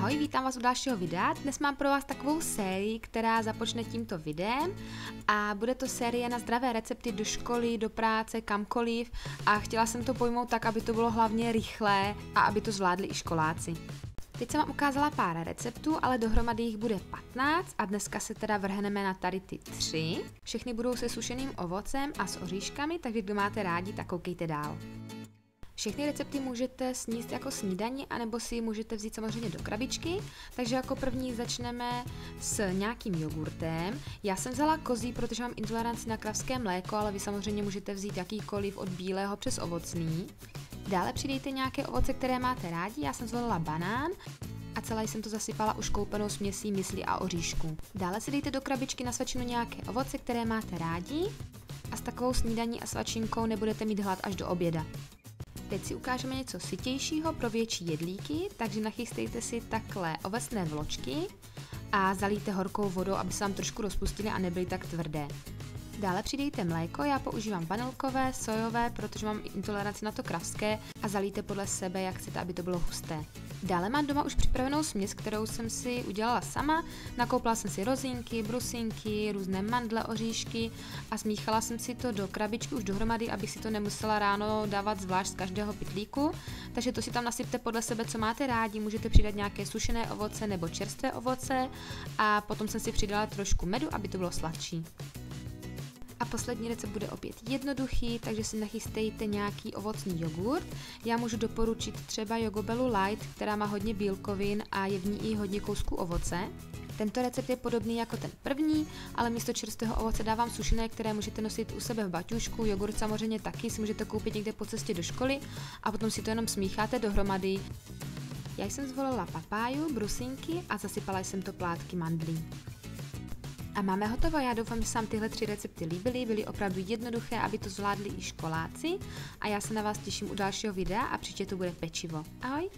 Ahoj, vítám vás u dalšího videa. Dnes mám pro vás takovou sérii, která započne tímto videem a bude to série na zdravé recepty do školy, do práce, kamkoliv a chtěla jsem to pojmout tak, aby to bylo hlavně rychlé a aby to zvládli i školáci. Teď jsem vám ukázala pár receptů, ale dohromady jich bude 15 a dneska se teda vrhneme na tady ty 3. Všechny budou se sušeným ovocem a s oříškami, takže kdo máte rádi, tak koukejte dál. Všechny recepty můžete sníst jako snídani, anebo si můžete vzít samozřejmě do krabičky, takže jako první začneme s nějakým jogurtem. Já jsem vzala kozí, protože mám intoleranci na kravské mléko, ale vy samozřejmě můžete vzít jakýkoliv od bílého přes ovocný. Dále přidejte nějaké ovoce, které máte rádi, já jsem zvolila banán a celé jsem to zasypala už koupenou směsí myslí a oříšku. Dále si dejte do krabičky na svačinu nějaké ovoce, které máte rádi a s takovou snídaní a svačinkou nebudete mít hlad až do oběda. Teď si ukážeme něco sytějšího pro větší jedlíky, takže nachystejte si takhle ovesné vločky a zalijte horkou vodou, aby se vám trošku rozpustily a nebyly tak tvrdé. Dále přidejte mléko, já používám vanilkové, sojové, protože mám intoleranci na to kravské a zalijte podle sebe, jak chcete, aby to bylo husté. Dále mám doma už připravenou směs, kterou jsem si udělala sama. Nakoupila jsem si rozinky, brusinky, různé mandle, oříšky a smíchala jsem si to do krabičky už dohromady, abych si to nemusela ráno dávat zvlášť z každého pytlíku. Takže to si tam nasypte podle sebe, co máte rádi, můžete přidat nějaké sušené ovoce nebo čerstvé ovoce a potom jsem si přidala trošku medu, aby to bylo sladší. A poslední recept bude opět jednoduchý, takže si nachystejte nějaký ovocný jogurt. Já můžu doporučit třeba Jogobellu Light, která má hodně bílkovin a je v ní i hodně kousků ovoce. Tento recept je podobný jako ten první, ale místo čerstvého ovoce dávám sušené, které můžete nosit u sebe v baťušku. Jogurt samozřejmě taky si můžete koupit někde po cestě do školy a potom si to jenom smícháte dohromady. Já jsem zvolila papáju, brusinky a zasypala jsem to plátky mandlí. A máme hotovo, já doufám, že se vám tyhle 3 recepty líbily, byly opravdu jednoduché, aby to zvládli i školáci a já se na vás těším u dalšího videa a příště to bude pečivo. Ahoj!